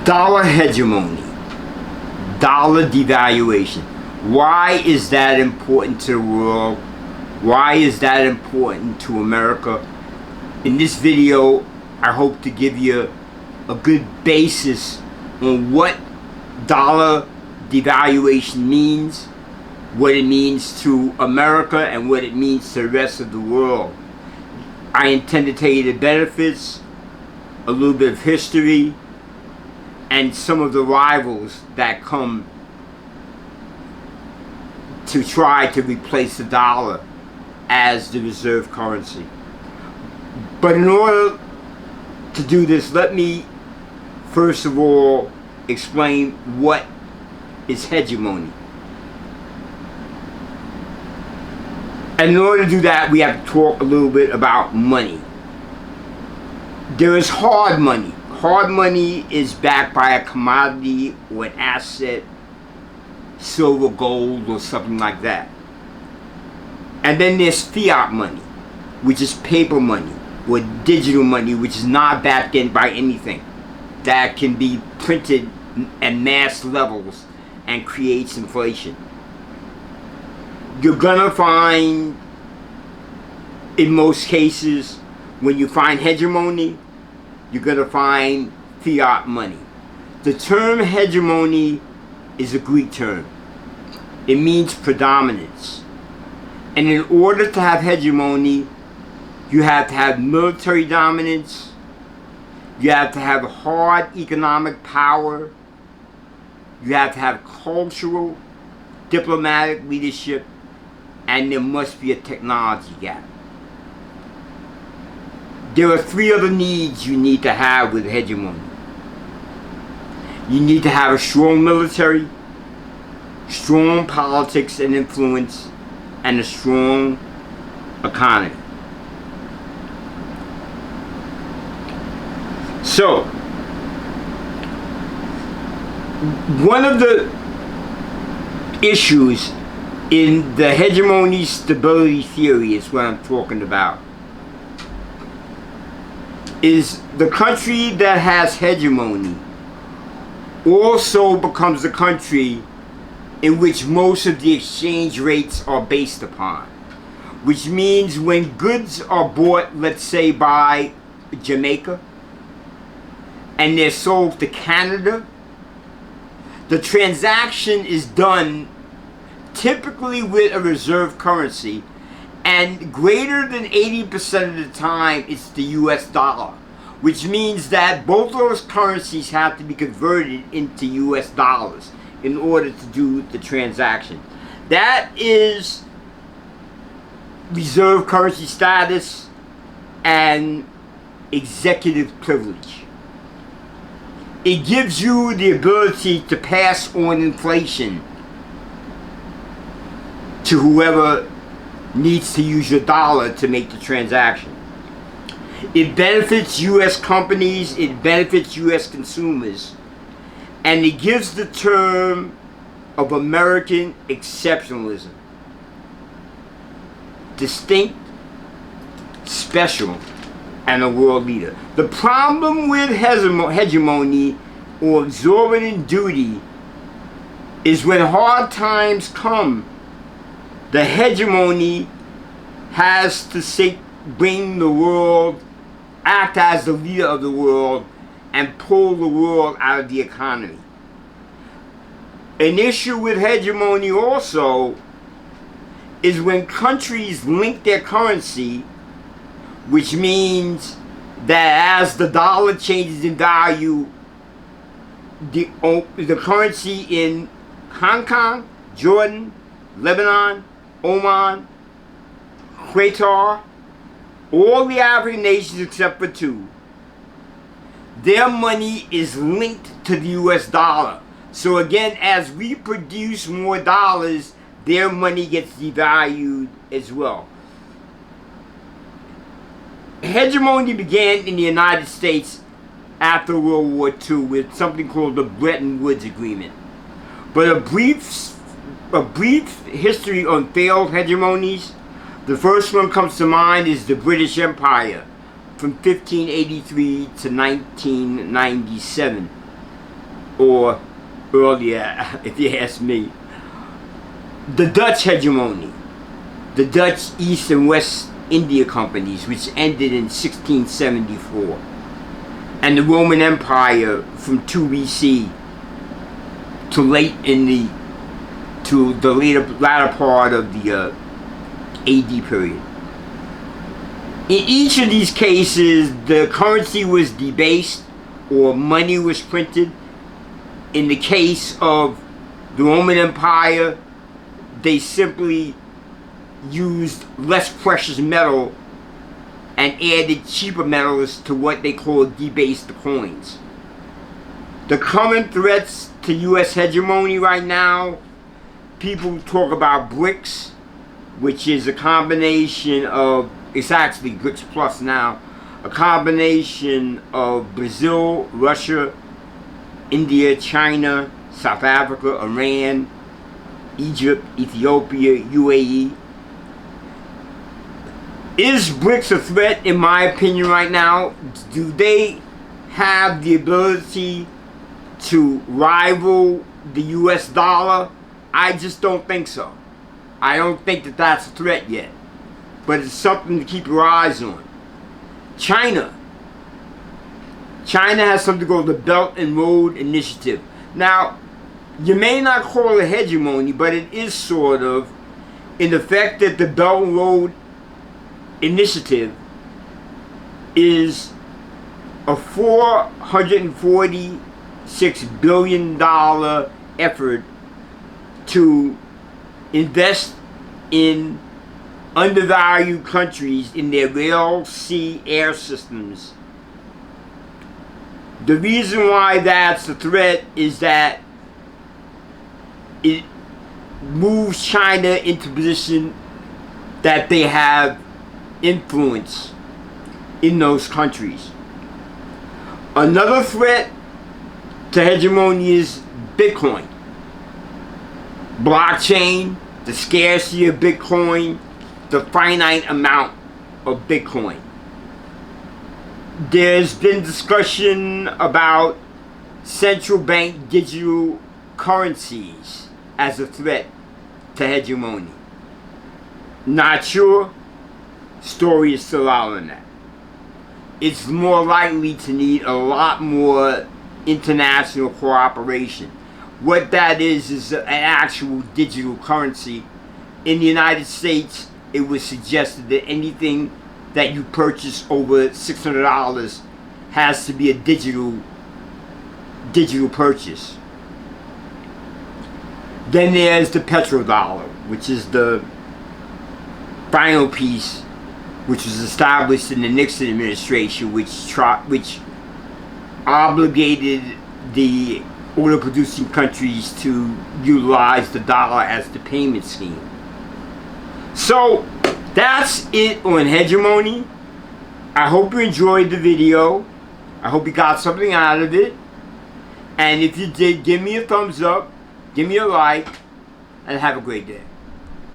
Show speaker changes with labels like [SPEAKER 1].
[SPEAKER 1] Dollar hegemony, dollar devaluation. Why is that important to the world? Why is that important to America? In this video, I hope to give you a good basis on what dollar devaluation means, what it means to America, and what it means to the rest of the world. I intend to tell you the benefits, a little bit of history, and some of the rivals that come to try to replace the dollar as the reserve currency. But in order to do this, let me first of all explain what is hegemony. And in order to do that, we have to talk a little bit about money. There is hard money. Hard money is backed by a commodity or an asset, silver, gold, or something like that. And then there's fiat money, which is paper money, or digital money, which is not backed in by anything, that can be printed at mass levels and creates inflation. You're gonna find, in most cases, when you find hegemony, you're gonna find fiat money. The term hegemony is a Greek term. It means predominance. And in order to have hegemony, you have to have military dominance, you have to have hard economic power, you have to have cultural, diplomatic leadership, and there must be a technology gap. There are three other needs you need to have with hegemony. You need to have a strong military, strong politics and influence, and a strong economy. So, one of the issues in the hegemony stability theory is what I'm talking about, is the country that has hegemony also becomes the country in which most of the exchange rates are based upon. Which means when goods are bought, let's say by Jamaica, and they're sold to Canada, the transaction is done typically with a reserve currency, and greater than 80% of the time it's the US dollar, which means that both those currencies have to be converted into US dollars in order to do the transaction. That is reserve currency status and executive privilege. It gives you the ability to pass on inflation to whoever needs to use your dollar to make the transaction. It benefits US companies, it benefits US consumers, and it gives the term of American exceptionalism. Distinct, special, and a world leader. The problem with hegemony or exorbitant duty is when hard times come, the hegemony has to bring the world, act as the leader of the world, and pull the world out of the economy. An issue with hegemony also is when countries link their currency, which means that as the dollar changes in value, the currency in Hong Kong, Jordan, Lebanon, Oman, Qatar, all the African nations except for two, their money is linked to the US dollar. So again, as we produce more dollars, their money gets devalued as well. Hegemony began in the United States after World War II with something called the Bretton Woods Agreement. But a brief history on failed hegemonies. The first one comes to mind is the British Empire from 1583 to 1997. or earlier, if you ask me. The Dutch hegemony, the Dutch East and West India companies, which ended in 1674, and the Roman Empire from 2 BC to the latter part of the AD period. In each of these cases, the currency was debased or money was printed. In the case of the Roman Empire, they simply used less precious metal and added cheaper metals to what they call debased coins. The current threats to US hegemony right now, people talk about Brics, which is a combination of, it's actually Brics Plus now, a combination of Brazil, Russia, India, China, South Africa, Iran, Egypt, Ethiopia, UAE. Is Brics a threat? In my opinion right now? Do they have the ability to rival the US dollar? I just don't think so. I don't think that that's a threat yet. But it's something to keep your eyes on. China has something called the Belt and Road Initiative. Now, you may not call it hegemony, but it is sort of, in the fact that the Belt and Road Initiative is a $446 billion effort to invest in undervalued countries in their rail, sea, air systems. The reason why that's a threat is that it moves China into a position that they have influence in those countries. Another threat to hegemony is Bitcoin. Blockchain, the scarcity of Bitcoin, the finite amount of Bitcoin. There's been discussion about central bank digital currencies as a threat to hegemony. Not sure. Story is still out on that. It's more likely to need a lot more international cooperation. What that is an actual digital currency. In the United States, it was suggested that anything that you purchase over $600 has to be a digital purchase. Then there's the petrodollar, which is the final piece, which was established in the Nixon administration, which obligated the oil-producing countries to utilize the dollar as the payment scheme. So that's it on hegemony. I hope you enjoyed the video. I hope you got something out of it. And if you did, give me a thumbs up, give me a like, and have a great day.